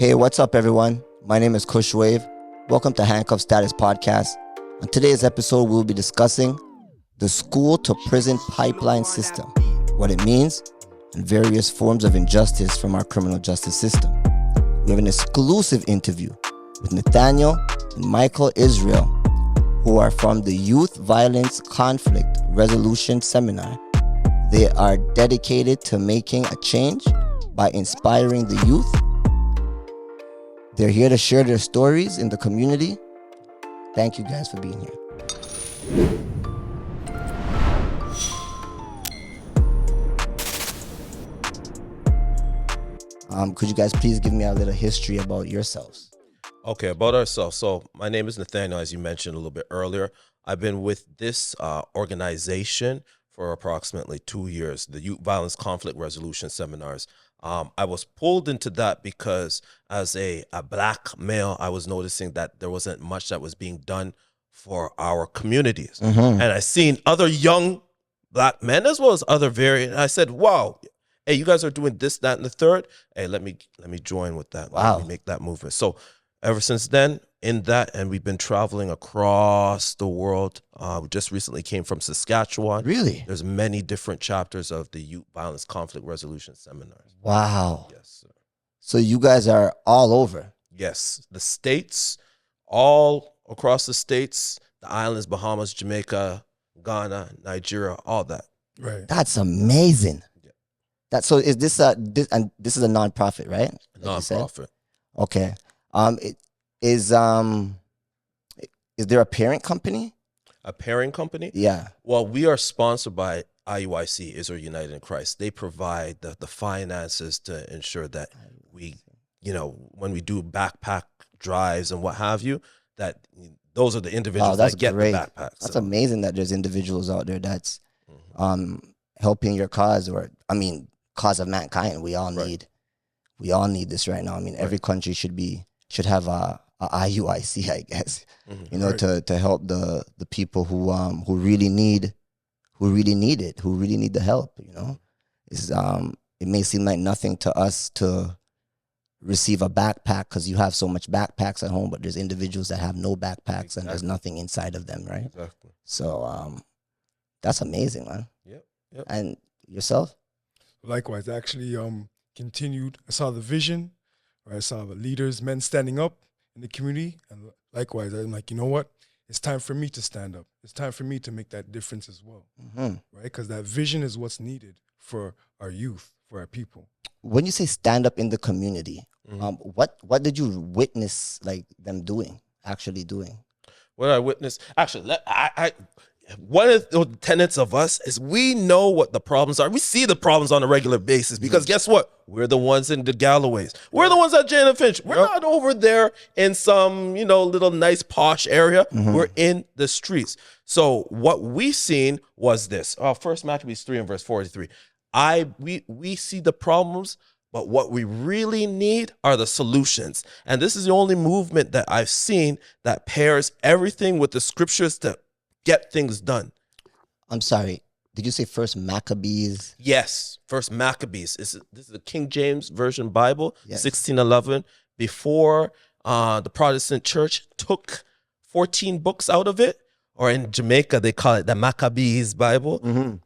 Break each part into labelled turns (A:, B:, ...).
A: Hey, what's up, everyone? My name is Kush Wave. Welcome to Handcuff Status Podcast. On today's episode, we'll be discussing the school to prison pipeline system, what it means, and various forms of injustice from our criminal justice system. We have an exclusive interview with Nathaniel and Michael Israel, who are from the Youth Violence Conflict Resolution Seminar. They are dedicated to making a change by inspiring the youth. They're here to share their stories in the community. Thank you guys for being here. Could you guys please give me a little history about yourselves?
B: Okay, about ourselves. So my name is Nathaniel, as you mentioned a little bit earlier. I've been with this organization for approximately 2 years, the Youth Violence Conflict Resolution Seminars. I was pulled into that because as a black male, I was noticing that there wasn't much that was being done for our communities. And I seen other young black men as well as other variant. I said, wow, hey, you guys are doing this, that, and the third. Hey, let me join with that.
A: Wow.
B: Let me make that movement. So ever since then, in that, and we've been traveling across the world. We just recently came from Saskatchewan.
A: Really?
B: There's many different chapters of the Youth Violence Conflict Resolution Seminars.
A: Wow.
B: Yes, sir.
A: So you guys are all over.
B: Yes, the states, all across the states, the islands, Bahamas, Jamaica, Ghana, Nigeria, all that.
C: Right.
A: That's amazing.
B: Yeah.
A: So is this and this is a nonprofit, right? Like you said?
B: Nonprofit.
A: Okay. Is there a parent company?
B: A pairing company?
A: Yeah.
B: Well, we are sponsored by IUIC, Israel United in Christ. They provide the finances to ensure that we, when we do backpack drives and what have you, that those are the individuals that get
A: great.
B: the backpacks.
A: That's amazing that there's individuals out there that's helping your cause, cause of mankind. We all need this right now. Every country should have a IUIC, I guess. To help the people who really need it, who really need the help. It may seem like nothing to us to receive a backpack because you have so much backpacks at home, but there's individuals that have no backpacks and there's nothing inside of them, right?
B: Exactly.
A: So that's amazing, man.
B: Yep.
A: And yourself?
C: Likewise, I actually continued. I saw the vision, right? I saw the leaders, men standing up in the community. And likewise, I'm like, you know what? It's time for me to stand up. It's time for me to make that difference as well, right? Because that vision is what's needed for our youth, for our people.
A: When you say stand up in the community, what did you witness them actually doing?
B: What I witnessed, actually, one of the tenets of us is we know what the problems are. We see the problems on a regular basis because guess what? We're the ones in the Galloways. We're the ones at Jane and Finch. We're not over there in some, little nice posh area. We're in the streets. So what we seen was this. First Maccabees 3 and verse 43. We see the problems, but what we really need are the solutions. And this is the only movement that I've seen that pairs everything with the scriptures to get things done.
A: I'm sorry. Did you say First Maccabees?
B: Yes, First Maccabees. This is the King James Version Bible,
A: Yes.
B: 1611. Before the Protestant church took 14 books out of it, or in Jamaica they call it the Maccabees Bible.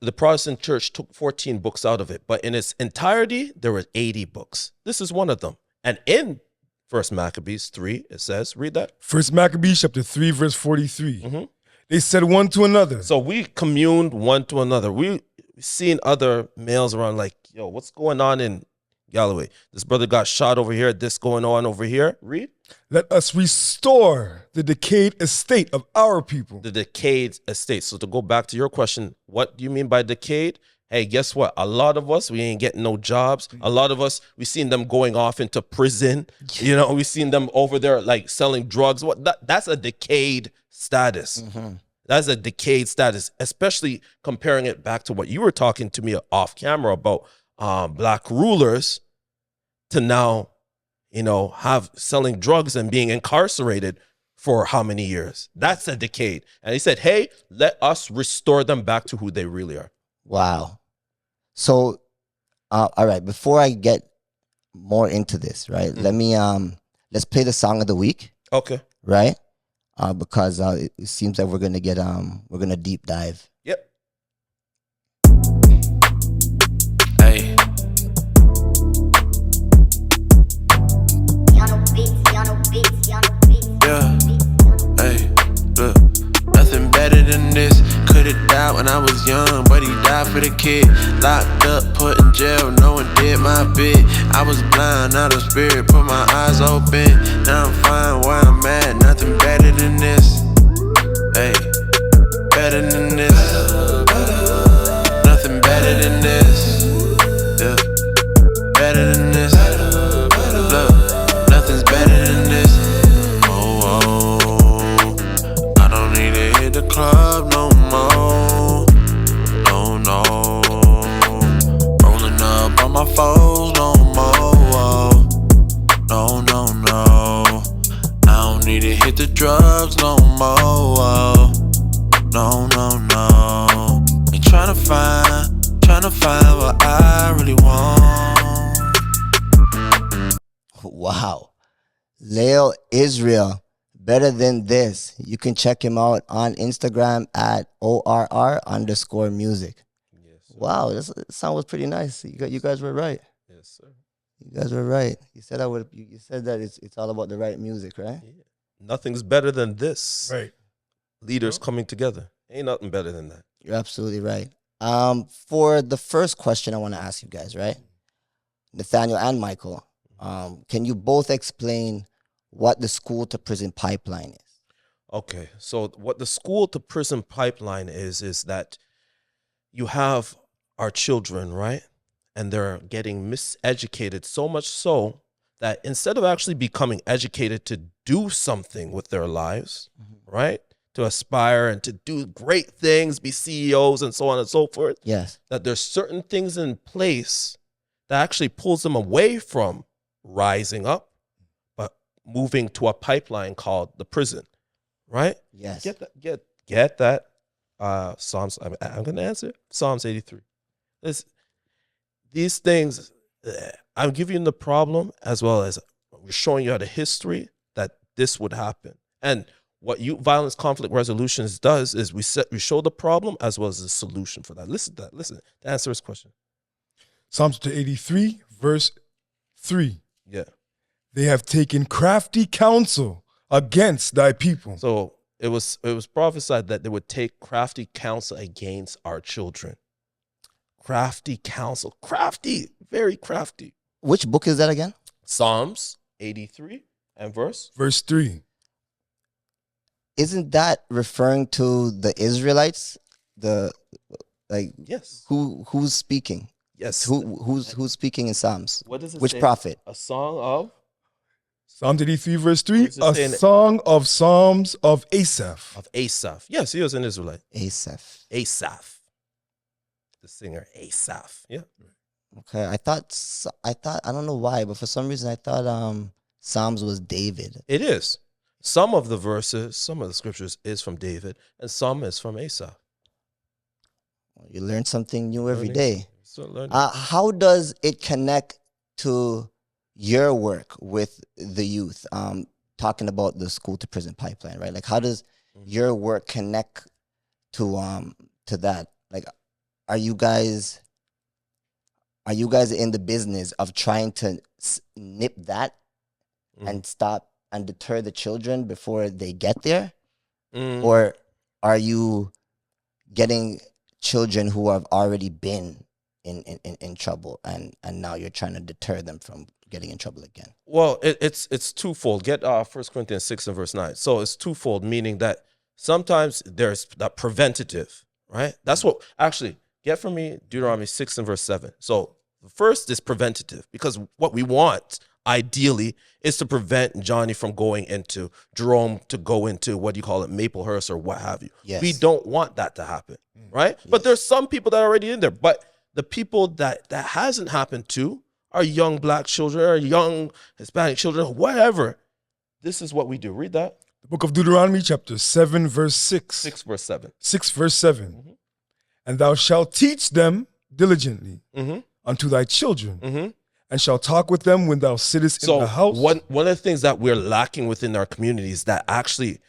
B: The Protestant church took 14 books out of it, but in its entirety there were 80 books. This is one of them. And in First Maccabees 3, it says, read that.
C: First Maccabees chapter 3, verse 43. They said one to another.
B: So we communed one to another. We seen other males around like, yo, what's going on in Galloway? This brother got shot over here. This going on over here. Read.
C: Let us restore the decayed estate of our people.
B: The decayed estate. So to go back to your question, what do you mean by decayed? Hey, guess what? A lot of us, we ain't getting no jobs. A lot of us, we seen them going off into prison. We seen them over there like selling drugs. That's a decayed status. That's a decayed status, especially comparing it back to what you were talking to me off camera about black rulers to now, have selling drugs and being incarcerated for how many years? That's a decade. And he said, hey, let us restore them back to who they really are.
A: Wow. So, all right, before I get more into this, right? Let me let's play the song of the week,
B: Okay.
A: right? Because it seems like we're gonna deep dive.
B: Yep.
D: Hey. Yeah. Hey. Look. Nothing better than this. Could've died when I was young, but he died for the kid. Locked up, put in jail, no one did my bit. I was blind, out of spirit, put my eyes open. Now I'm fine where I'm at. Nothing better than this. Hey. Better than this. Nothing better than this. Yeah. Better than this. Look, nothing's better than this. I don't need to hit the club no more. No. Rolling up on my foes no more. No. I don't need to hit the drugs no more. No. Ain't tryna find what I really want.
A: Wow. Nathaniel Israel, better than this. You can check him out on Instagram at ORR_music.
B: Yes, sir.
A: Wow, this sound was pretty nice. You guys were right.
B: Yes, sir.
A: You guys were right. You said you said that it's all about the right music, right?
B: Yeah. Nothing's better than this.
C: Right.
B: Leaders coming together. Ain't nothing better than that.
A: You're absolutely right. For the first question I want to ask you guys, right? Nathaniel and Michael, can you both explain what the school to prison pipeline is?
B: Okay, so what the school to prison pipeline is that you have our children, right? And they're getting miseducated, so much so that instead of actually becoming educated to do something with their lives, right? To aspire and to do great things, be CEOs and so on and so forth.
A: Yes.
B: That there's certain things in place that actually pulls them away from rising up, but moving to a pipeline called the prison, right?
A: Yes.
B: Get that. Psalms. I'm going to answer Psalms 83. These things. I'm giving you the problem as well as we're showing you the history that this would happen. And what violence conflict resolutions does is we show the problem as well as the solution for that. Listen to answer this question.
C: Psalms 83, verse 3.
B: Yeah.
C: They have taken crafty counsel against thy people.
B: So it was prophesied that they would take crafty counsel against our children. Crafty counsel. Crafty. Very crafty.
A: Which book is that again?
B: Psalms 83 and verse
C: 3.
A: Isn't that referring to the Israelites?
B: Yes.
A: Who's speaking?
B: Yes.
A: Who's speaking in Psalms?
B: What does it
A: Which
B: say?
A: prophet?
B: A song of
C: Psalm 83, verse 3.
B: Where's it
C: A
B: saying?
C: song of Psalms of Asaph.
B: Asaph. Yes, he was an Israelite.
A: Asaph.
B: Asaph. The singer Asaph. Yeah.
A: Okay, I thought I don't know why, but for some reason I thought Psalms was David.
B: It is. Some of the verses, some of the scriptures is from David, and some is from Asaph.
A: You learn something new every
B: Learning.
A: day.
B: So learning.
A: How does it connect to your work with the youth? Talking about the school to prison pipeline, right? Like, how does your work connect to that? Like, are you guys in the business of trying to nip that and stop and deter the children before they get there? Or are you getting children who have already been in trouble and now you're trying to deter them from getting in trouble again?
B: Well, it's twofold. Get 1 Corinthians 6 and verse 9. So it's twofold, meaning that sometimes there's that preventative, right? That's what, actually, get from me Deuteronomy 6 and verse 7. So the first is preventative, because what we want, ideally, is to prevent Johnny from going into, Jerome to go into, what do you call it, Maplehurst or what have you.
A: Yes.
B: We don't want that to happen, right? Yes. But there's some people that are already in there. But the people that hasn't happened to are young black children or young Hispanic children, whatever. This is what we do. Read that.
C: The book of Deuteronomy, chapter 7, verse 6.
B: 6 verse 7.
C: 6 verse 7. And thou shalt teach them diligently unto thy children, and shall talk with them when thou sittest in the house.
B: One of the things that we're lacking within our communities that actually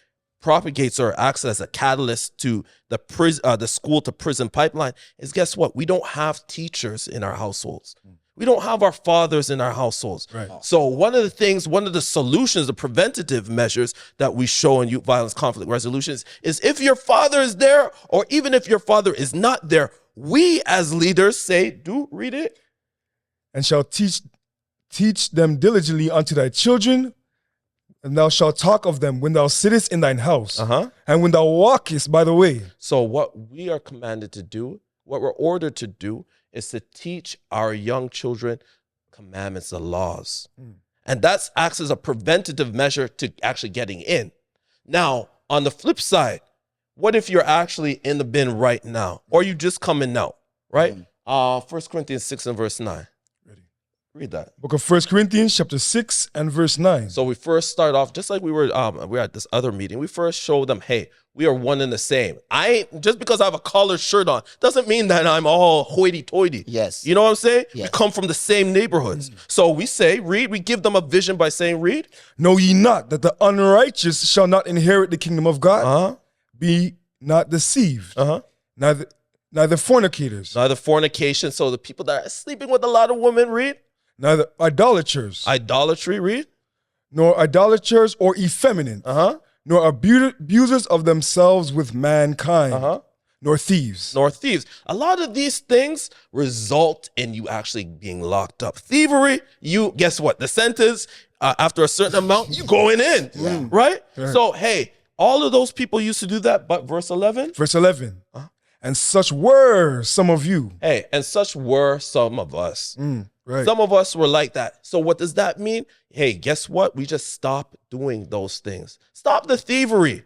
B: propagates or acts as a catalyst to the school to prison pipeline is, guess what? We don't have teachers in our households. We don't have our fathers in our households.
C: Right.
B: So one of the solutions, the preventative measures that we show in youth violence conflict resolutions is if your father is there, or even if your father is not there, we as leaders say, read it.
C: And shall teach them diligently unto thy children, and thou shalt talk of them when thou sittest in thine house, and when thou walkest by the way.
B: So what we are commanded to do, what we're ordered to do, is to teach our young children commandments and laws. And that acts as a preventative measure to actually getting in. Now, on the flip side, what if you're actually in the bin right now, or you just coming out, right? 1 Corinthians 6 and verse 9. Read that.
C: Book of 1 Corinthians chapter 6 and verse 9.
B: So we first start off, just like we were at this other meeting, we first show them, hey, we are one and the same. Just because I have a collared shirt on doesn't mean that I'm all hoity-toity.
A: Yes.
B: You know what I'm saying?
A: Yes.
B: We come from the same neighborhoods. So we say, read, we give them a vision by saying, read.
C: Know ye not that the unrighteous shall not inherit the kingdom of God? Be not deceived. Neither fornicators.
B: Neither fornication. So the people that are sleeping with a lot of women, read.
C: Neither idolaters.
B: Idolatry, read.
C: Nor idolaters or effeminate. Nor abusers of themselves with mankind. Nor thieves.
B: Nor thieves. A lot of these things result in you actually being locked up. Thievery, guess what? The sentence, after a certain amount, you going in, right? So, hey, all of those people used to do that, but verse 11?
C: Verse 11. And such were some of you.
B: Hey, and such were some of us.
C: Right.
B: Some of us were like that. So what does that mean? Hey, guess what? We just stop doing those things. Stop the thievery.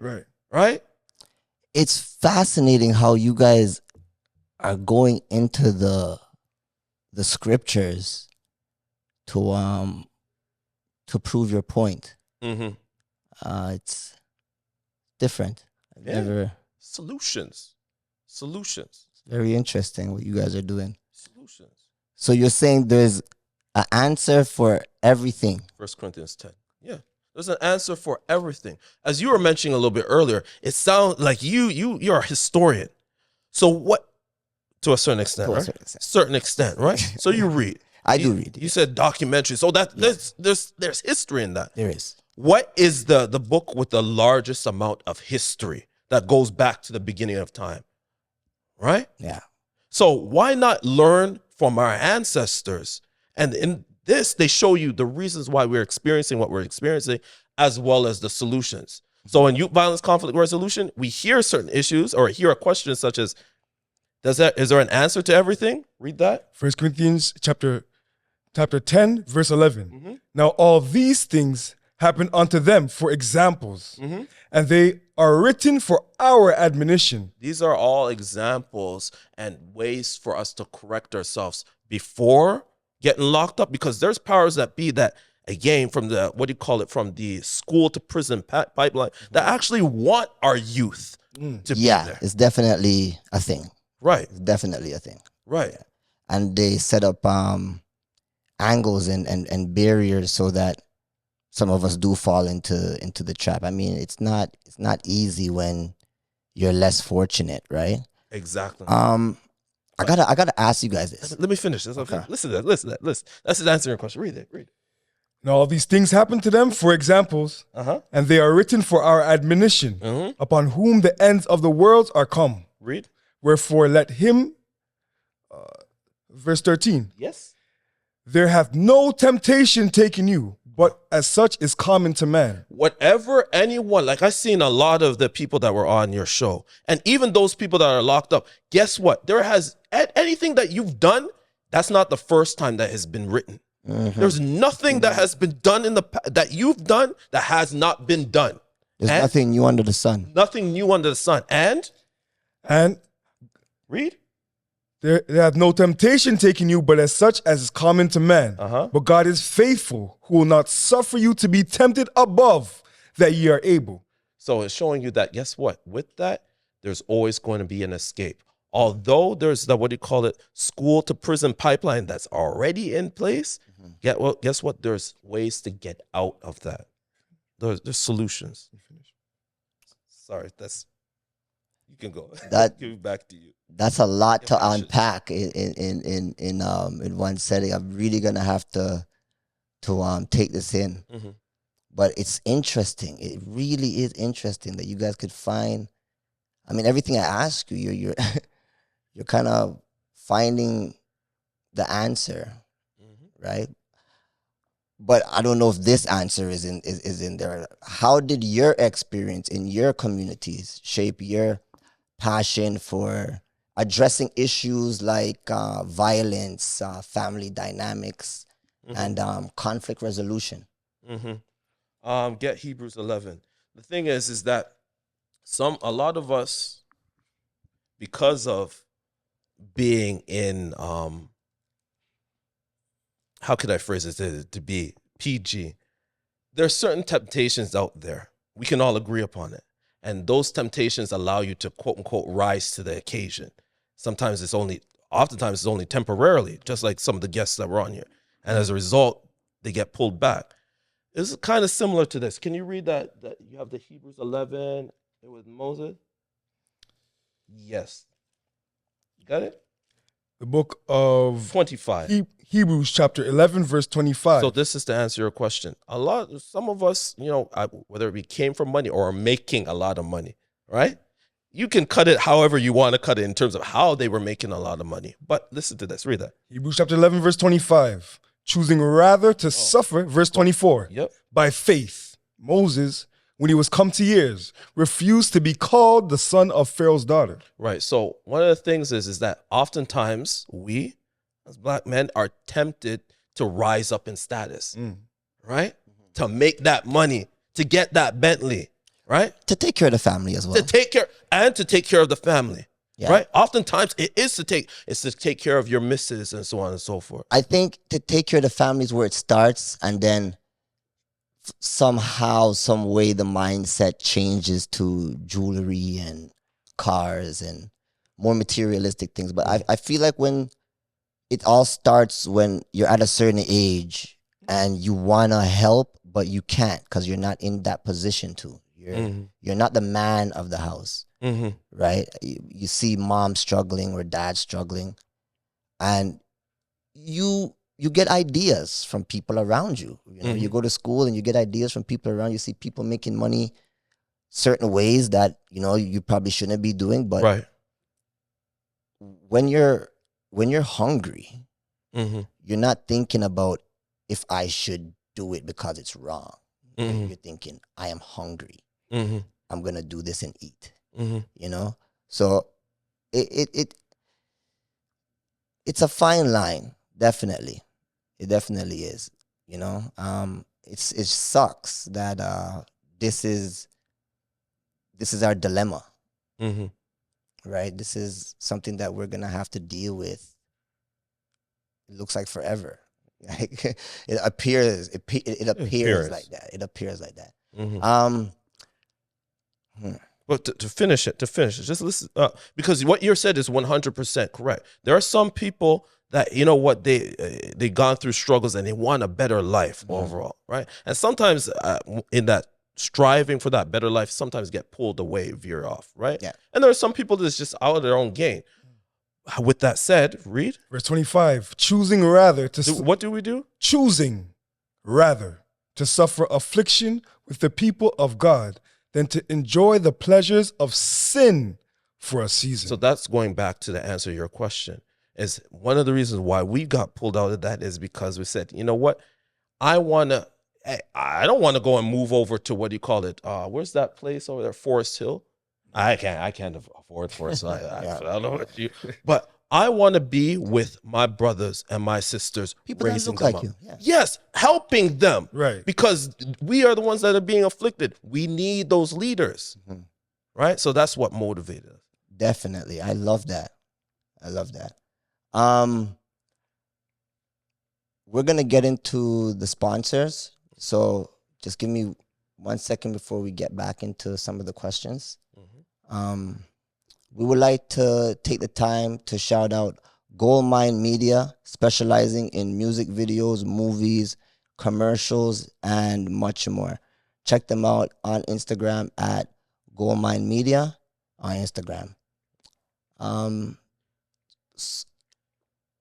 B: Right?
A: It's fascinating how you guys are going into the scriptures to prove your point. It's different. Never
B: solutions.
A: Very interesting what you guys are doing.
B: Solutions.
A: So you're saying there's an answer for everything.
B: 1 Corinthians 10. Yeah. There's an answer for everything. As you were mentioning a little bit earlier, it sounds like you're a historian. So what, to a certain extent, right? Certain extent, right? So you read.
A: I do read.
B: You said documentary. So that there's history in that.
A: There is.
B: What is the book with the largest amount of history that goes back to the beginning of time? Right?
A: Yeah.
B: So why not learn from our ancestors? And in this, they show you the reasons why we're experiencing what we're experiencing, as well as the solutions. So in youth violence conflict resolution, we hear certain issues or hear a question such as, is there an answer to everything? Read that.
C: 1 Corinthians chapter 10, verse 11. Now all these things happen unto them for examples, and they are written for our admonition.
B: These are all examples and ways for us to correct ourselves before getting locked up, because there's powers that be that, again, from from the school to prison pipeline that actually want our youth to be there.
A: It's definitely a thing.
B: Right.
A: It's definitely a thing.
B: Right.
A: Yeah. And they set up angles and barriers so that some of us do fall into the trap. I mean, it's not easy when you're less fortunate, right?
B: Exactly.
A: I gotta ask you guys this.
B: Let me finish this. Okay. Listen to that. Listen. That's his answering your question. Read it.
C: Now all these things happen to them for examples, and they are written for our admonition, upon whom the ends of the world are come.
B: Read.
C: Wherefore let him, verse 13.
B: Yes.
C: There hath no temptation taken you, but as such is common to man.
B: Whatever anyone, like I've seen a lot of the people that were on your show, and even those people that are locked up, guess what? There has anything that you've done, that's not the first time that has been written. There's nothing that has been done that you've done that has not been done.
A: There's nothing new under the sun.
B: Nothing new under the sun. And read.
C: There hath no temptation taken you, but as such as is common to man. But God is faithful, who will not suffer you to be tempted above that ye are able.
B: So it's showing you that, guess what? With that, there's always going to be an escape. although there's the, what do you call it, school to prison pipeline that's already in place, guess what? There's ways to get out of that. There's solutions. Sorry, you can go.
A: That
B: give it back to you.
A: That's a lot to unpack in one setting. I'm really gonna have to take this in.
B: Mm-hmm.
A: But it's interesting. It really is interesting that you guys could find. I mean, everything I ask you, you're you're kind of finding the answer, right? But I don't know if this answer is in there. How did your experience in your communities shape your passion for addressing issues like violence, family dynamics, and conflict resolution?
B: Get Hebrews 11. The thing is that a lot of us, because of being in how could I phrase it to be PG, there are certain temptations out there. We can all agree upon it. And those temptations allow you to quote unquote rise to the occasion. Oftentimes it's only temporarily, just like some of the guests that were on here. And as a result, they get pulled back. It's kind of similar to this. Can you read that you have the Hebrews 11 with Moses? Yes. You got it?
C: The book of
B: 25.
C: Hebrews chapter 11, verse 25.
B: So this is to answer your question. Some of us, whether we came from money or are making a lot of money, right? You can cut it however you want to cut it in terms of how they were making a lot of money. But listen to this. Read that.
C: Hebrews chapter 11, verse 25. Choosing rather to suffer, verse 24.
B: Yep.
C: By faith, Moses, when he was come to years, refused to be called the son of Pharaoh's daughter.
B: Right. So one of the things is that oftentimes we, as black men, are tempted to rise up in status, right? To make that money, to get that Bentley, right?
A: To take care of the family as well.
B: To take care of the family, right? Oftentimes it's to take care of your missus and so on and so forth.
A: I think to take care of the family is where it starts, and then somehow, some way, the mindset changes to jewelry and cars and more materialistic things. But I feel like when it all starts when you're at a certain age and you want to help, but you can't because you're not in that position to. You're not the man of the house, right? You see mom struggling or dad struggling, and you get ideas from people around you. You go to school and you get ideas from people around you. You see people making money certain ways that you probably shouldn't be doing. But when you're hungry, you're not thinking about if I should do it because it's wrong. You're thinking, I am hungry. I'm gonna do this and eat. So it's a fine line, definitely. It definitely is. It sucks that this is our dilemma, right? This is something that we're gonna have to deal with. It looks like forever. Like it appears like that. It appears like that.
B: But to finish it, just listen, because what you said is 100% correct. There are some people that, they gone through struggles and they want a better life overall, right? And sometimes in that striving for that better life, sometimes get pulled away, veer off, right? Yeah. And there are some people that's just out of their own gain. With that said, read.
C: Verse 25, choosing rather to...
B: What do we do?
C: Choosing rather to suffer affliction with the people of God than to enjoy the pleasures of sin for a season.
B: So that's going back to the answer to your question. Is one of the reasons why we got pulled out of that is because we said, you know what? I don't want to go and move over to, what do you call it? Where's that place over there? Forest Hill? I can't afford Forest Hill. I don't know what you, but I want to be with my brothers and my sisters.
A: People that look like you. Yeah.
B: Yes, helping them.
C: Right.
B: Because we are the ones that are being afflicted. We need those leaders. Right? So that's what motivated us.
A: Definitely. I love that. We're going to get into the sponsors. So just give me 1 second before we get back into some of the questions. we would like to take the time to shout out Goldmine Media, specializing in music videos, movies, commercials, and much more. Check them out on Instagram at Goldmine Media on Instagram.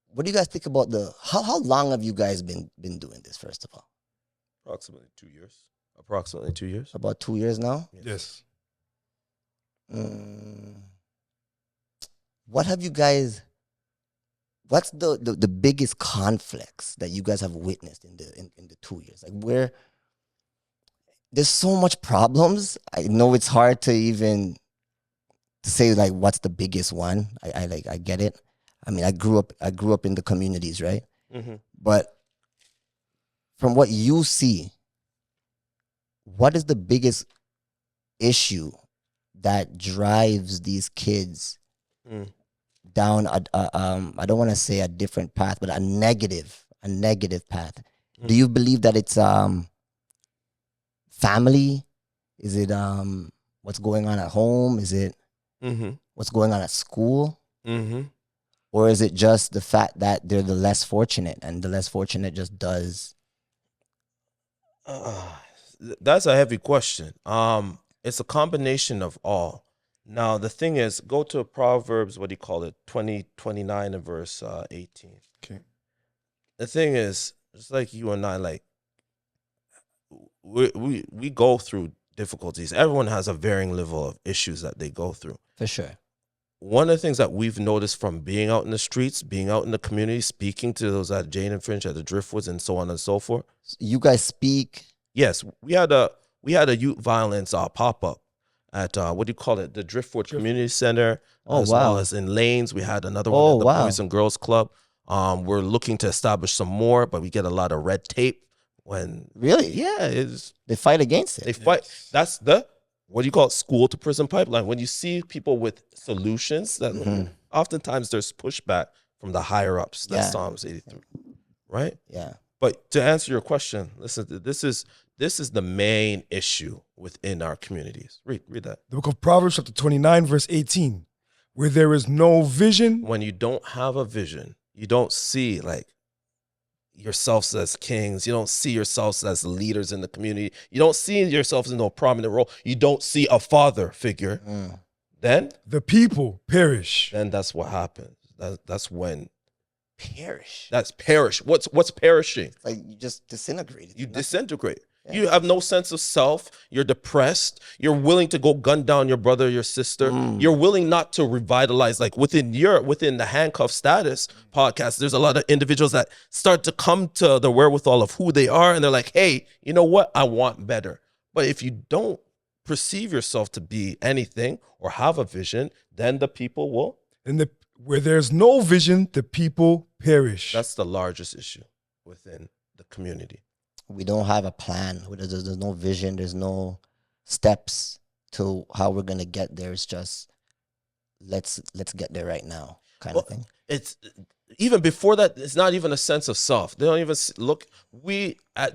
A: What do you guys think about how long have you guys been doing this, first of all?
B: Approximately 2 years. Approximately 2 years.
A: About 2 years now?
C: Yes.
A: What have you guys, what's the biggest conflicts that you guys have witnessed in the 2 years? Like, where there's so much problems. I know it's hard to even to say like what's the biggest one. I get it. I mean, I grew up in the communities, right?
B: Mm-hmm.
A: But from what you see, what is the biggest issue that drives these kids down I don't want to say a different path, but a negative path? Do you believe that it's family? Is it what's going on at home? Is it what's going on at school? Or is it just the fact that they're the less fortunate and the less fortunate just does?
B: That's a heavy question. It's a combination of all. Now, the thing is, go to Proverbs, 29 and verse 18.
C: Okay.
B: The thing is, just like you and I, like, we go through difficulties. Everyone has a varying level of issues that they go through.
A: For sure.
B: One of the things that we've noticed from being out in the streets, being out in the community, speaking to those at Jane and Fringe, at the Driftwoods, and so on and so forth.
A: You guys speak?
B: Yes, we had a youth violence pop up at the Driftwood Community Center. As well as in Lanes, we had another one at the Boys and Girls Club. We're looking to establish some more, but we get a lot of red tape.
A: Really? They fight against it.
B: They fight. That's the school to prison pipeline. When you see people with solutions, that oftentimes there's pushback from the higher ups. That's Psalms 83, right?
A: Yeah.
B: But to answer your question, listen, this is the main issue within our communities. Read that.
C: The book of Proverbs, chapter 29, verse 18. Where there is no vision.
B: When you don't have a vision, you don't see like yourselves as kings. You don't see yourselves as leaders in the community. You don't see yourselves in a prominent role. You don't see a father figure. Then
C: the people perish.
B: Then that's what happens. That's when
A: perish.
B: That's perish. What's perishing?
A: It's like you just disintegrate.
B: You disintegrate. Yeah. You have no sense of self. You're depressed. You're willing to go gun down your brother, your sister. You're willing not to revitalize. Like within the Handcuff Status podcast, there's a lot of individuals that start to come to the wherewithal of who they are, and they're like, hey, you know what? I want better. But if you don't perceive yourself to be anything or have a vision, then the people will.
C: And where there's no vision, the people perish.
B: That's the largest issue within the community.
A: We don't have a plan. There's no vision. There's no steps to how we're gonna get there. It's just let's get there right now kind of thing.
B: It's even before that. It's not even a sense of self. They don't even look.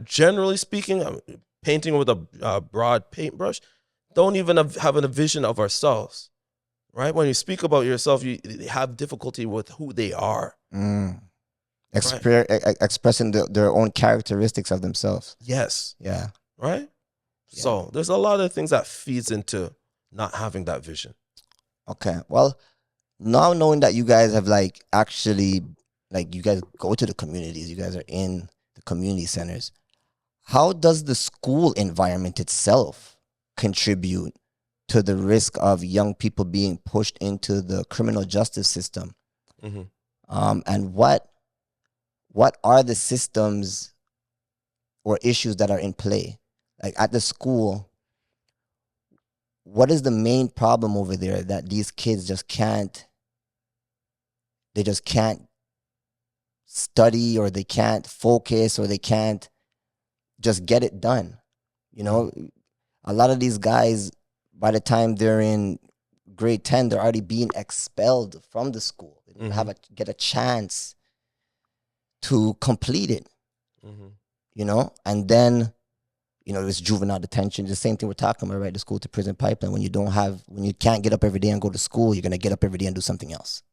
B: Generally speaking, painting with a broad paintbrush, don't even have a vision of ourselves. Right? When you speak about yourself, you have difficulty with who they are.
A: Expressing their own characteristics of themselves.
B: Yes.
A: Yeah.
B: Right?
A: Yeah.
B: So there's a lot of things that feeds into not having that vision.
A: Okay. Well, now knowing that you guys have you guys go to the communities, you guys are in the community centers, how does the school environment itself contribute to the risk of young people being pushed into the criminal justice system? And what are the systems or issues that are in play? Like at the school, what is the main problem over there that these kids just can't study, or they can't focus, or they can't just get it done? You know, a lot of these guys, by the time they're in grade 10, they're already being expelled from the school. They don't get a chance to complete it, you know? And then it's juvenile detention. The same thing we're talking about, right? The school to prison pipeline. When you can't get up every day and go to school, you're gonna get up every day and do something else,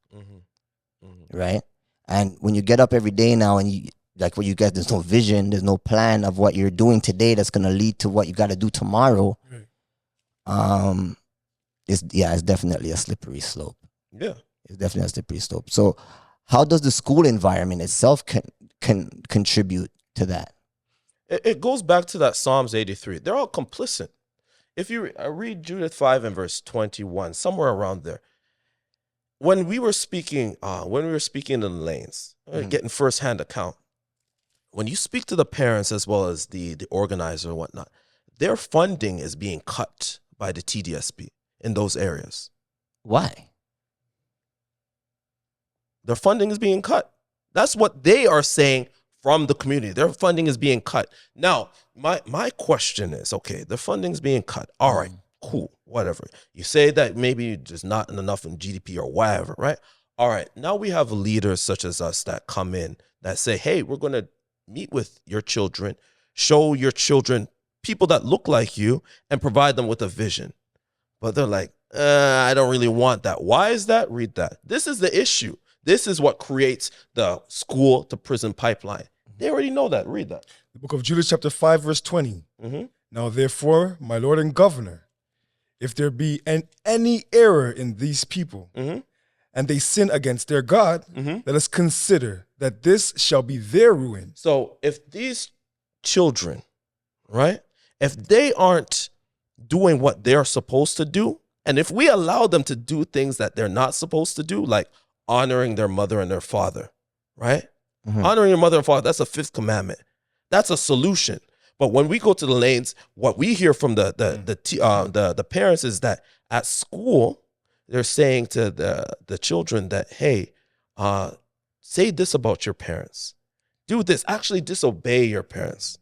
A: right? And when you get up every day now, and you like what you get, there's no vision, there's no plan of what you're doing today that's gonna lead to what you got to do tomorrow. Right. It's definitely a slippery slope.
B: Yeah,
A: it's definitely a slippery slope. So, how does the school environment itself can contribute to that?
B: It goes back to that Psalms 83. They're all complicit. If you read Judith 5 and verse 21, somewhere around there, when we were speaking in the lanes, getting firsthand account, when you speak to the parents as well as the organizer and whatnot, their funding is being cut by the TDSP in those areas.
A: Why?
B: Their funding is being cut. That's what they are saying from the community. Their funding is being cut. Now, my question is, okay, the funding is being cut. All right, cool, whatever. You say that maybe there's not enough in GDP or whatever, right? All right, now we have leaders such as us that come in that say, hey, we're going to meet with your children, show your children people that look like you, and provide them with a vision. But they're like, I don't really want that. Why is that? Read that. This is the issue. This is what creates the school to prison pipeline. They already know that. Read that.
C: The book of Judah, chapter 5, verse 20. Now, therefore, my Lord and Governor, if there be any error in these people, and they sin against their God, let us consider that this shall be their ruin.
B: So if these children, right, if they aren't doing what they're supposed to do, and if we allow them to do things that they're not supposed to do, like honoring their mother and their father, right? Honoring your mother and father, that's a fifth commandment. That's a solution. But when we go to the lanes, what we hear from the parents is that at school, they're saying to the children that, hey, say this about your parents. Do this. Actually disobey your parents.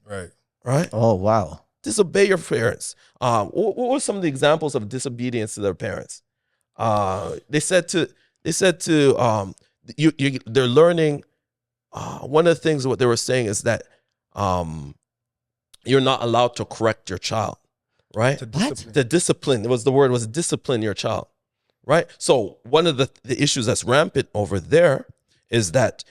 B: Right?
A: Oh, wow.
B: Disobey your parents. What were some of the examples of disobedience to their parents? They said they're learning. One of the things what they were saying is that you're not allowed to correct your child, right? The discipline. It was the word was discipline your child, right? So one of the issues that's rampant over there is that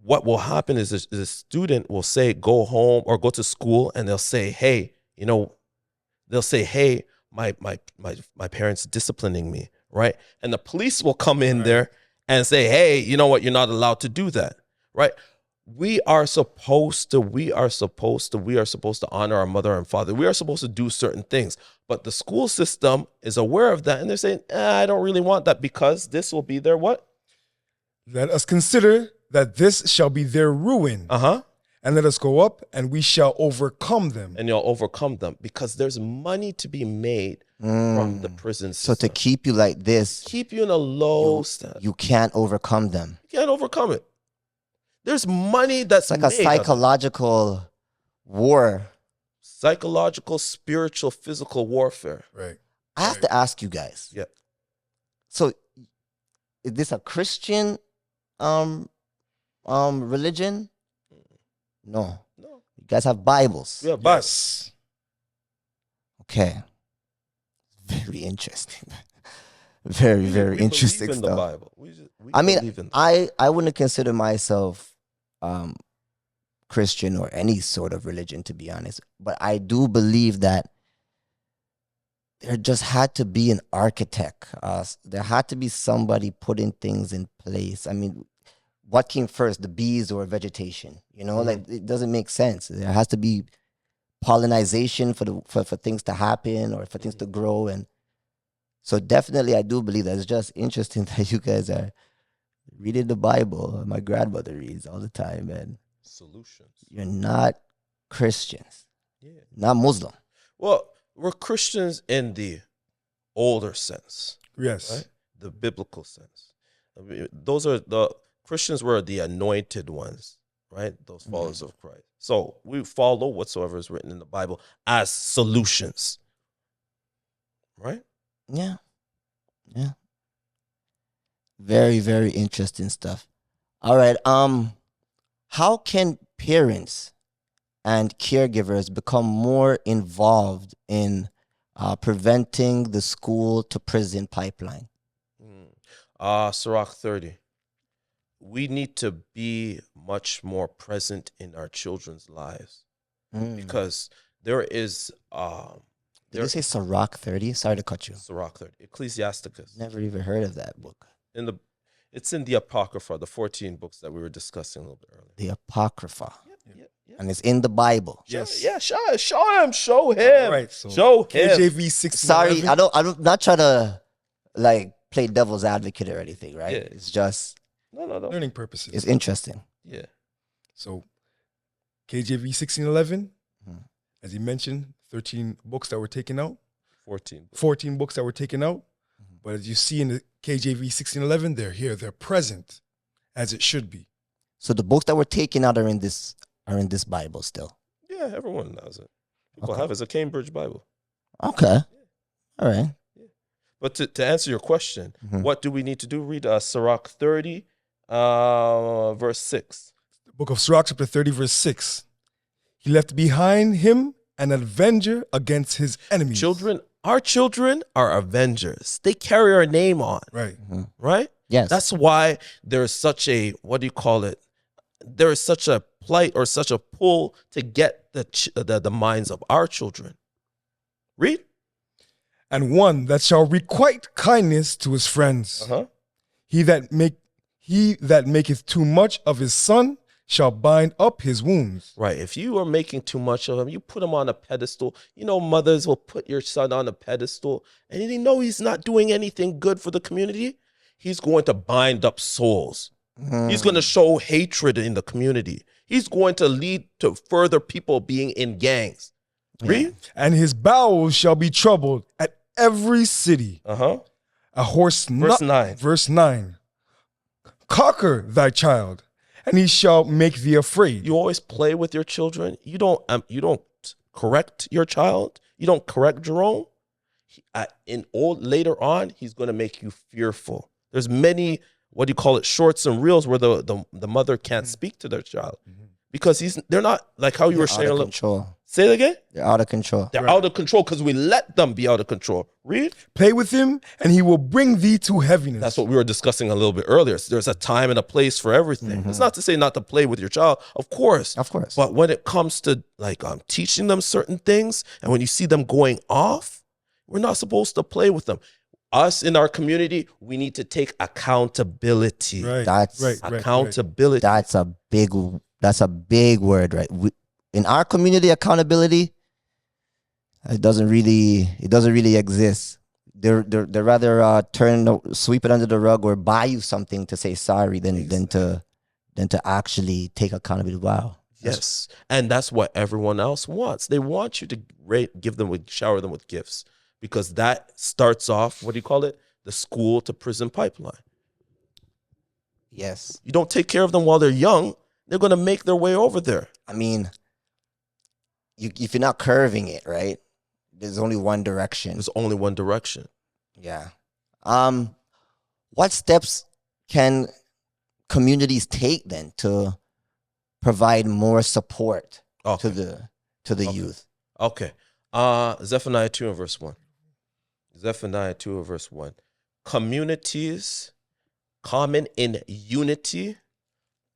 B: what will happen is the student will say, go home or go to school, and they'll say, hey, my parents disciplining me, right? And the police will come in there and say, hey, you know what? You're not allowed to do that, right? We are supposed to honor our mother and father. We are supposed to do certain things, but the school system is aware of that, and they're saying, I don't really want that because this will be their what?
C: Let us consider that this shall be their ruin. And let us go up, and we shall overcome them.
B: And you'll overcome them because there's money to be made from the prison system.
A: So to keep you like this,
B: keep you in a low status.
A: You can't overcome them.
B: You can't overcome it. There's money that's
A: like a psychological war.
B: Psychological, spiritual, physical warfare.
C: Right.
A: I have to ask you guys.
B: Yeah.
A: So is this a Christian religion? No. You guys have Bibles.
B: Yeah, Bibles.
A: Okay. Very interesting. Very, very interesting
B: believe in
A: stuff.
B: The Bible.
A: I wouldn't consider myself Christian or any sort of religion, to be honest. But I do believe that there just had to be an architect. There had to be somebody putting things in place. I mean, what came first, the bees or vegetation? Like it doesn't make sense. There has to be pollination for things to happen or for things to grow. And so definitely I do believe that. It's just interesting that you guys are reading the Bible. My grandmother reads all the time, man.
B: Solutions.
A: You're not Christians.
B: Yeah.
A: Not Muslim.
B: Well, we're Christians in the older sense.
C: Yes.
B: Right? The biblical sense. Those are the Christians were the anointed ones, right? Those followers of Christ. So we follow whatsoever is written in the Bible as solutions. Right?
A: Yeah. Yeah. Very, very interesting stuff. All right. How can parents and caregivers become more involved in preventing the school to prison pipeline?
B: Sirach 30. We need to be much more present in our children's lives because there is
A: Did you say Sirach 30? Sorry to cut you.
B: Sirach 30. Ecclesiasticus.
A: Never even heard of that book.
B: It's in the Apocrypha, the 14 books that we were discussing a little bit earlier.
A: The Apocrypha.
B: Yeah.
A: And it's in the Bible.
C: Yes.
B: Yeah, show him. Show him.
C: All right, so
B: Show him.
C: KJV 16.
A: Sorry, I'm not trying to like play devil's advocate or anything, right?
B: Yeah.
A: It's just
B: No.
C: Learning purposes.
A: it's interesting.
B: Yeah.
C: So KJV 16:11,
A: Mhm.
C: as he mentioned, 13 books that were taken out,
B: 14.
C: 14 books that were taken out. But as you see in the KJV 16:11, they're here, they're present as it should be.
A: So the books that were taken out are in this Bible still.
B: Yeah, everyone knows it. People
A: Okay.
B: have it. It's a Cambridge Bible.
A: Okay. All right.
B: But to answer your question,
A: Mhm.
B: what do we need to do? Read Sirach 30, verse 6.
C: The book of Sirach, chapter 30, verse 6. He left behind him an avenger against his enemies.
B: Our children are avengers. They carry our name on,
C: Right.
B: right?
A: Yes.
B: That's why there's such a, what do you call it? There is such a plight or such a pull to get the minds of our children. Read.
C: And one that shall requite kindness to his friends.
B: Uh-huh.
C: He that maketh too much of his son shall bind up his wounds.
B: Right. If you are making too much of him, you put him on a pedestal. You know, mothers will put your son on a pedestal and they know he's not doing anything good for the community. He's going to bind up souls. He's going to show hatred in the community. He's going to lead to further people being in gangs. Read.
C: And his bowels shall be troubled at every city.
B: Uh-huh.
C: A horse
B: Verse 9.
C: Verse 9. Conquer thy child, and he shall make thee afraid.
B: You always play with your children. You don't correct your child. You don't correct Jerome. Later on, he's going to make you fearful. There's many, what do you call it, shorts and reels where the mother can't speak to their child because they're not like how you were saying.
A: Out of control.
B: Say it again.
A: They're out of control.
B: They're out of control because we let them be out of control. Read.
C: Play with him, and he will bring thee to heaviness.
B: That's what we were discussing a little bit earlier. So there's a time and a place for everything. It's not to say not to play with your child, of course.
A: Of course.
B: But when it comes to like teaching them certain things, and when you see them going off, we're not supposed to play with them. Us in our community, we need to take accountability.
C: Right.
A: That's
C: right.
B: Accountability.
A: That's a big word, right? In our community, accountability, it doesn't really exist. They're rather sweep it under the rug or buy you something to say sorry than to actually take accountability. Wow.
B: Yes. And that's what everyone else wants. They want you to shower them with gifts because that starts off, what do you call it? The school to prison pipeline.
A: Yes.
B: You don't take care of them while they're young, they're going to make their way over there.
A: I mean, if you're not curving it, right? There's only one direction.
B: There's only one direction.
A: Yeah. What steps can communities take then to provide more support to the youth?
B: Okay. Zephaniah 2 and verse 1. Zephaniah 2 and verse 1. Communities common in unity.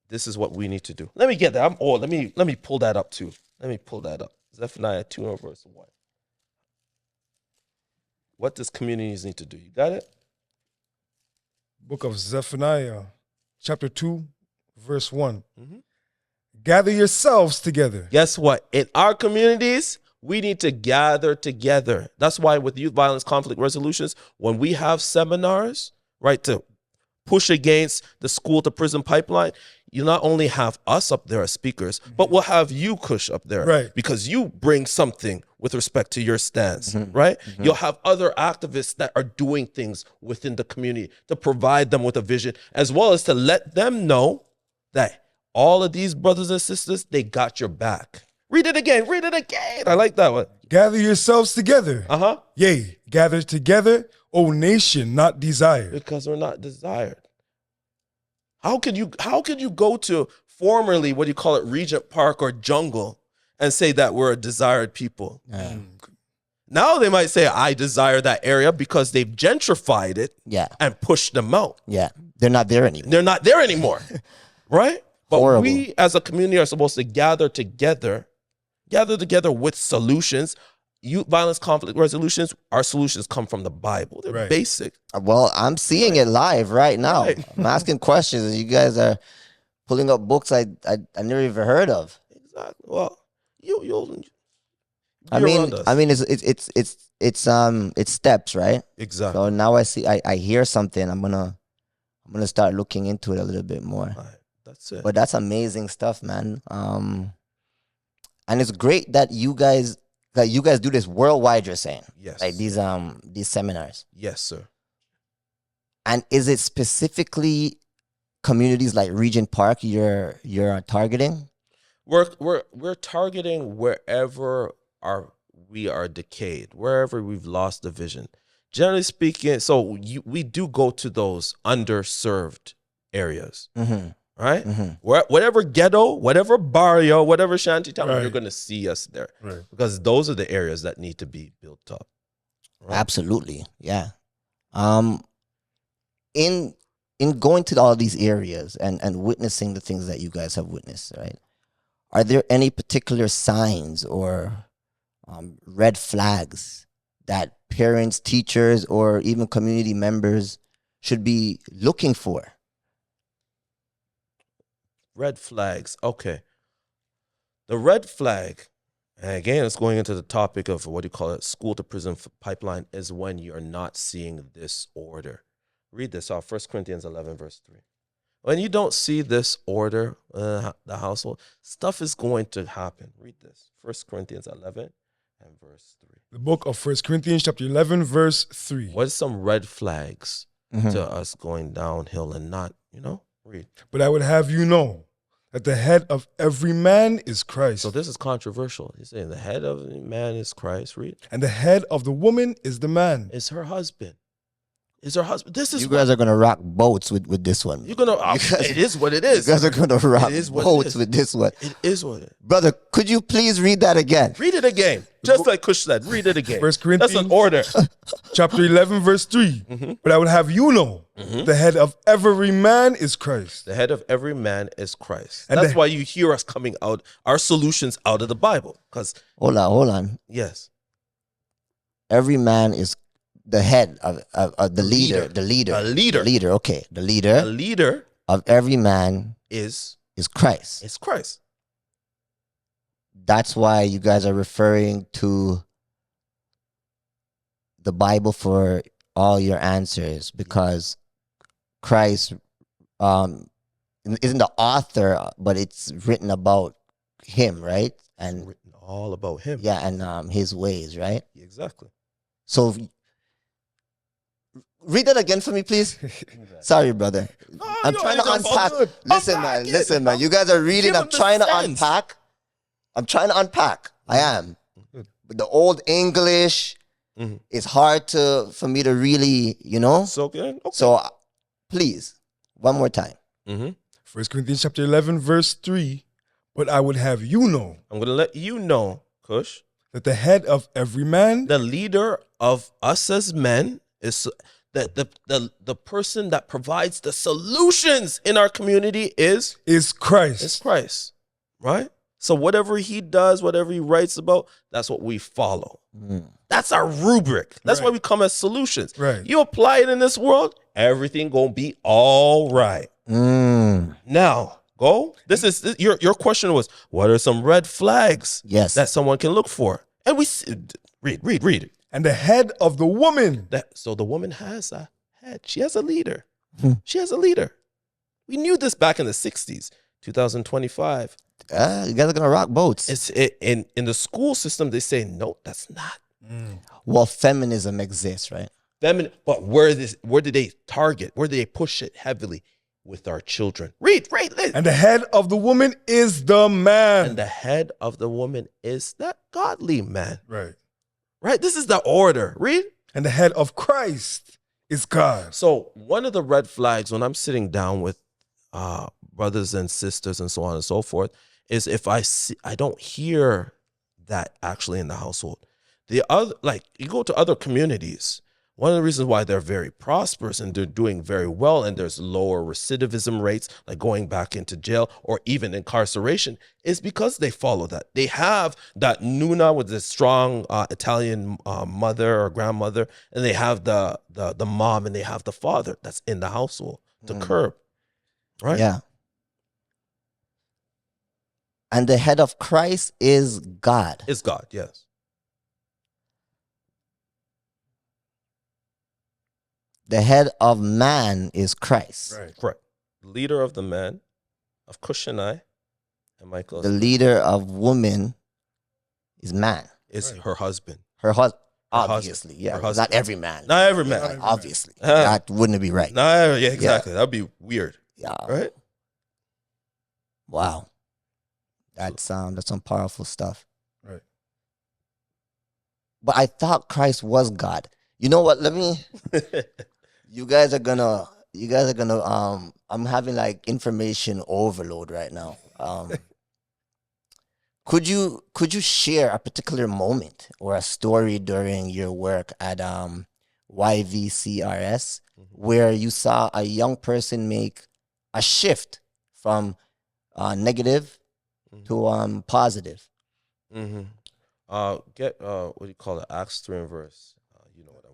B: This is what we need to do. Let me get that. I'm old. Let me pull that up too. Let me pull that up. Zephaniah 2 and verse 1. What does communities need to do? You got it?
C: Book of Zephaniah, chapter 2, verse 1. Gather yourselves together.
B: Guess what? In our communities, we need to gather together. That's why with youth violence conflict resolutions, when we have seminars, right, to push against the school to prison pipeline, you not only have us up there as speakers, but we'll have you, Kush, up there.
C: Right.
B: Because you bring something with respect to your stance, right? You'll have other activists that are doing things within the community to provide them with a vision, as well as to let them know that all of these brothers and sisters, they got your back. Read it again. Read it again. I like that one.
C: Gather yourselves together.
B: Uh-huh.
C: Yea, gather together, O nation not desired.
B: Because we're not desired. How could you go to formerly, what do you call it, Regent Park or Jungle, and say that we're a desired people. Now they might say, I desire that area because they've gentrified it and pushed them out.
A: Yeah. They're not there anymore.
B: They're not there anymore. Right? But
A: Horrible.
B: we as a community are supposed to gather together with solutions. Youth violence conflict resolutions, our solutions come from the Bible. They're basic.
A: Well, I'm seeing it live right now. I'm asking questions, and you guys are pulling up books I never even heard of.
B: Exactly. Well, you'll
A: I mean, it's steps, right?
B: Exactly.
A: So now I hear something. I'm gonna start looking into it a little bit more.
B: Right. That's it.
A: But that's amazing stuff, man. And it's great that you guys do this worldwide. You're saying,
B: yes,
A: like these seminars.
B: Yes, sir.
A: And is it specifically communities like Regent Park you're targeting?
B: We're targeting wherever we are decayed, wherever we've lost the vision. Generally speaking, so we do go to those underserved areas, right? Whatever ghetto, whatever barrio, whatever shantytown, you're going to see us there, because those are the areas that need to be built up. Right?
A: Absolutely, yeah. In going to all these areas and witnessing the things that you guys have witnessed, right? Are there any particular signs or red flags that parents, teachers, or even community members should be looking for?
B: Red flags. Okay. The red flag, and again, it's going into the topic of what do you call it, school to prison pipeline, is when you're not seeing this order. Read this off, 1 Corinthians 11, verse 3. When you don't see this order, the household, stuff is going to happen. Read this, 1 Corinthians 11 and verse 3.
C: The book of 1 Corinthians chapter 11, verse 3.
B: What are some red flags to us going downhill and not, read?
C: But I would have you know that the head of every man is Christ.
B: So this is controversial. He's saying the head of man is Christ. Read.
C: And the head of the woman is the man.
B: Is her husband. Is her husband. This is
A: you guys are gonna rock boats with this one.
B: You're gonna. It is what it is.
A: You guys are gonna rock boats with this one.
B: It is what it is.
A: Brother, could you please read that again?
B: Read it again. Just like Kush said, read it again.
C: 1 Corinthians.
B: That's an order.
C: Chapter 11, verse 3. But I would have you know, the head of every man is Christ.
B: The head of every man is Christ.
C: And
B: that's why you hear us coming out, our solutions out of the Bible. Because
A: hold on.
B: Yes.
A: Every man is the head of the leader. The leader. Okay. The leader of every man
B: is
A: Christ.
B: It's Christ.
A: That's why you guys are referring to the Bible for all your answers, because Christ isn't the author, but it's written about him, right? And
B: it's written all about him.
A: Yeah, and his ways, right?
B: Exactly.
A: So read that again for me, please. Sorry, brother. I'm trying to unpack. Listen, man. You guys are reading. I'm trying to unpack. I am. But the old English is hard for me to really,
B: So good. Okay.
A: So please, one more time.
C: 1 Corinthians chapter 11, verse 3. But I would have you know.
B: I'm going to let you know, Kush,
C: that the head of every man,
B: the leader of us as men, is the person that provides the solutions in our community is
C: Christ.
B: It's Christ, right? So whatever he does, whatever he writes about, that's what we follow. That's our rubric. That's why we come as solutions.
C: Right.
B: You apply it in this world, everything gonna be all right. Now, go. Your question was, what are some red flags that someone can look for? And we read.
C: And the head of the woman.
B: So the woman has a head. She has a leader. She has a leader. We knew this back in the 60s, 2025.
A: You guys are going to rock boats.
B: In the school system, they say, no, that's not.
A: Well, feminism exists, right?
B: But where did they target? Where did they push it heavily? With our children. Read.
C: And the head of the woman is the man.
B: And the head of the woman is that godly man.
C: Right.
B: This is the order. Read.
C: And the head of Christ is God.
B: So one of the red flags when I'm sitting down with brothers and sisters and so on and so forth is if I don't hear that actually in the household. The other, like you go to other communities, one of the reasons why they're very prosperous and they're doing very well and there's lower recidivism rates, like going back into jail or even incarceration, is because they follow that. They have that nuna with the strong Italian mother or grandmother, and they have the mom and they have the father that's in the household to curb, right?
A: Yeah. And the head of Christ is God.
B: It's God, yes.
A: The head of man is Christ.
C: Right.
B: Correct. The leader of the man, of Kush and Michael,
A: The leader of woman is man.
B: is her husband.
A: Her husband.
B: Her
A: Obviously,
B: husband.
A: yeah.
B: Her husband.
A: Not every man.
B: Not every man.
C: Not
A: Obviously.
B: Uh-huh.
A: That wouldn't be right.
B: Yeah, exactly. That'd be weird,
A: Yeah.
B: right?
A: Wow. That's some powerful stuff.
C: Right.
A: But I thought Christ was God. You know what? You guys are gonna I'm having like information overload right now. Could you share a particular moment or a story during your work at YVCRS where you saw a young person make a shift from negative to positive?
B: Mm-hmm. Get what do you call it? Acts 3 and verse. You know what I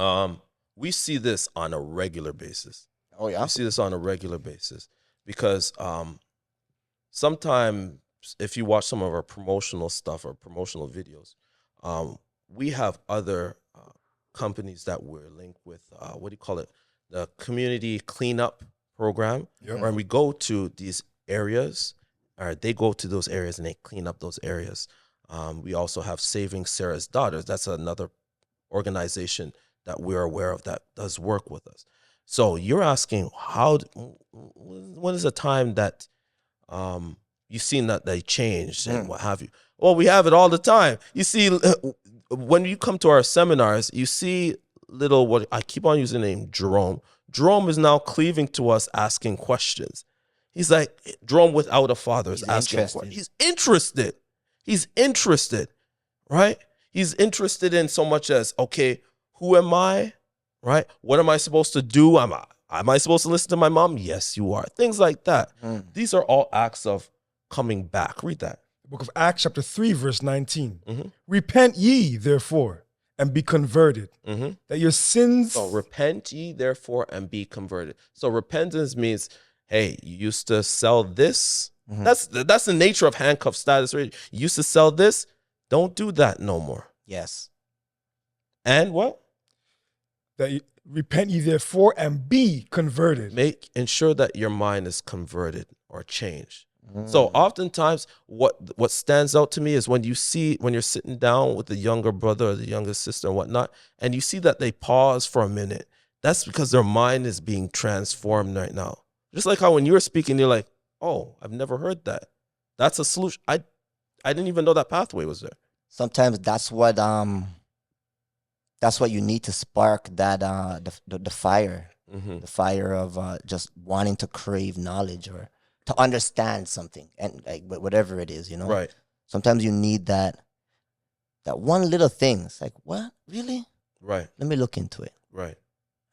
B: want. We see this on a regular basis.
A: Oh yeah.
B: We see this on a regular basis because sometimes if you watch some of our promotional stuff or promotional videos, we have other companies that we're linked with. What do you call it? The community cleanup program,
C: Yep.
B: where we go to these areas, or they go to those areas and they clean up those areas. We also have Saving Sarah's Daughters. That's another organization that we're aware of that does work with us. So you're asking when is the time that you've seen that they changed and what have you? Well, we have it all the time. You see, when you come to our seminars, you see what I keep on using the name Jerome. Jerome is now cleaving to us, asking questions. He's like, Jerome without a father is asking questions. He's interested. He's interested, right? He's interested in so much as, okay, who am I, right? What am I supposed to do? Am I supposed to listen to my mom? Yes, you are. Things like that. These are all acts of coming back. Read that.
C: The book of Acts chapter 3 verse 19.
B: Mm-hmm.
C: Repent ye therefore and be converted, that your sins...
B: So repent ye therefore and be converted. So repentance means, hey, you used to sell this. That's the nature of handcuff status. Right? You used to sell this. Don't do that no more.
A: Yes.
B: And what?
C: Repent ye therefore and be converted.
B: Ensure that your mind is converted or changed. So oftentimes what stands out to me is when you're sitting down with the younger brother or the younger sister and whatnot, and you see that they pause for a minute. That's because their mind is being transformed right now. Just like how when you're speaking, you're like, oh, I've never heard that. That's a solution. I didn't even know that pathway was there.
A: Sometimes that's what you need to spark that the fire, the fire of just wanting to crave knowledge or to understand something, and like whatever it is, you know.
B: Right.
A: Sometimes you need that one little thing. It's like, what, really?
B: Right.
A: Let me look into it.
B: Right.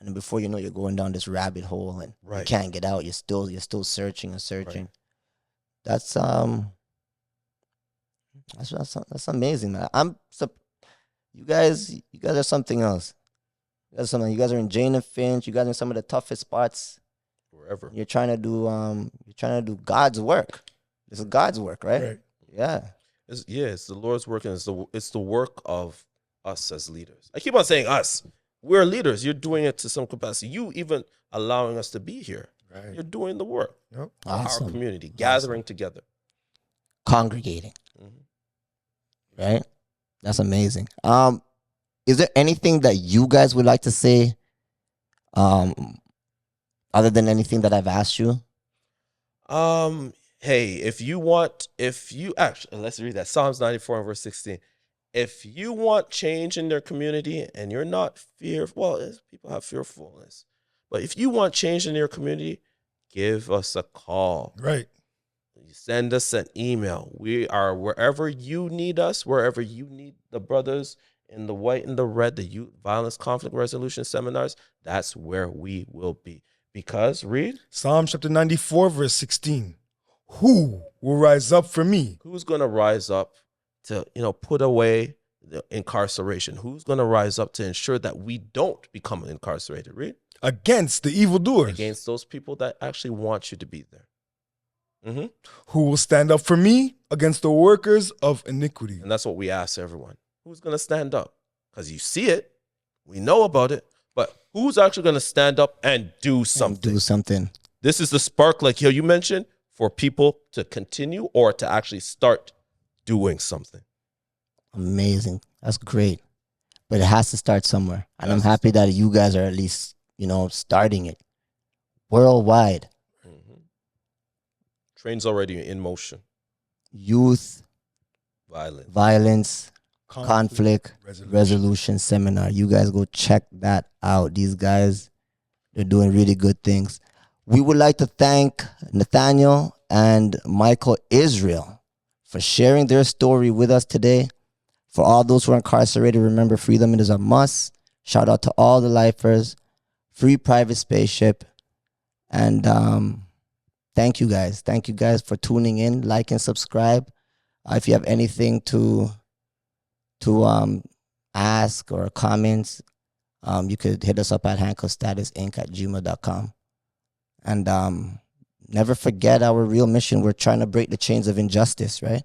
A: And then before you know, you're going down this rabbit hole, and you
B: Right.
A: can't get out. You're still searching and searching.
B: Right.
A: That's amazing, man. You guys are something else. You guys are in Jane and Finch. You guys are in some of the toughest spots.
B: Wherever.
A: You're trying to do God's work. This is God's work, right?
C: Right.
A: Yeah.
B: It's the Lord's work, and it's the work of us as leaders. I keep on saying us. We're leaders. You're doing it to some capacity. You even allowing us to be here.
C: Right.
B: You're doing the work.
C: Yep.
B: of
A: Awesome.
B: Our community, gathering together.
A: Congregating. Right? That's amazing. Is there anything that you guys would like to say other than anything that I've asked you?
B: Hey, actually, let's read that. Psalms 94 and verse 16. If you want change in their community and you're not fearful, people have fearfulness. But if you want change in your community, give us a call.
C: Right.
B: send us an email. We are wherever you need us, wherever you need the brothers in the white and the red, the youth violence conflict resolution seminars. That's where we will be. Because, read
C: Psalm chapter 94, verse 16. Who will rise up for me?
B: who's going to rise up to, put away the incarceration? Who's going to rise up to ensure that we don't become incarcerated? Read.
C: Against the evildoers.
B: Against those people that actually want you to be there. Mm-hmm.
C: Who will stand up for me against the workers of iniquity?
B: And that's what we ask everyone. Who's going to stand up? Because you see it, we know about it, but who's actually going to stand up and do something? This is the spark, like you mentioned, for people to continue or to actually start doing something.
A: Amazing. That's great. But it has to start somewhere. And I'm happy that you guys are at least, starting it worldwide.
B: Mm-hmm. Train's already in motion.
A: Youth,
B: violence,
A: conflict resolution seminar. You guys go check that out. These guys, they're doing really good things. We would like to thank Nathaniel and Michael Israel for sharing their story with us today. For all those who are incarcerated, remember, freedom is a must. Shout out to all the lifers. Free private spaceship. And thank you guys. Thank you guys for tuning in. Like and subscribe. If you have anything to ask or comments, you could hit us up at handcuffstatusinc@gmail.com. And never forget our real mission. We're trying to break the chains of injustice, right?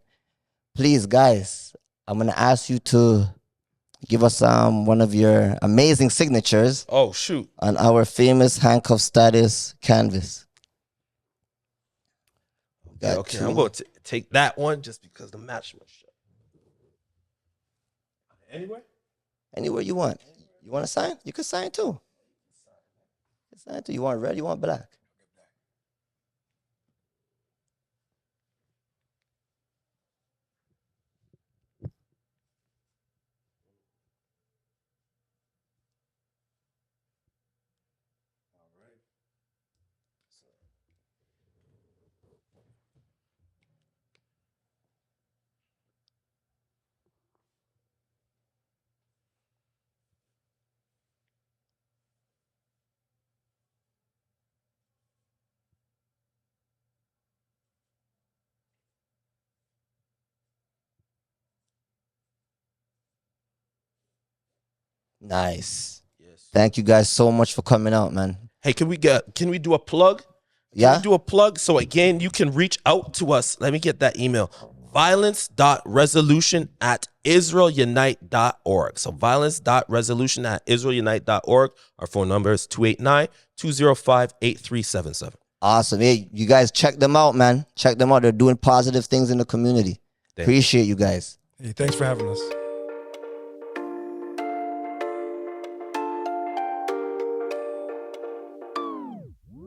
A: Please, guys, I'm going to ask you to give us one of your amazing signatures.
B: Oh, shoot.
A: On our famous Handcuff Status canvas.
B: Okay, I'm going to take that one just because the match was shut. Anywhere you want.
A: You want to sign? You can sign too. You want red? You want black? Nice.
B: Yes.
A: Thank you guys so much for coming out, man.
B: Hey, can we do a plug?
A: Yeah.
B: We do a plug? So again, you can reach out to us. Let me get that email. violence.resolution@israelunite.org. So violence.resolution@israelunite.org. Our phone number is 289-205-8377.
A: Awesome. Hey, you guys check them out, man. Check them out. They're doing positive things in the community. Appreciate you guys.
C: Hey, thanks for having us.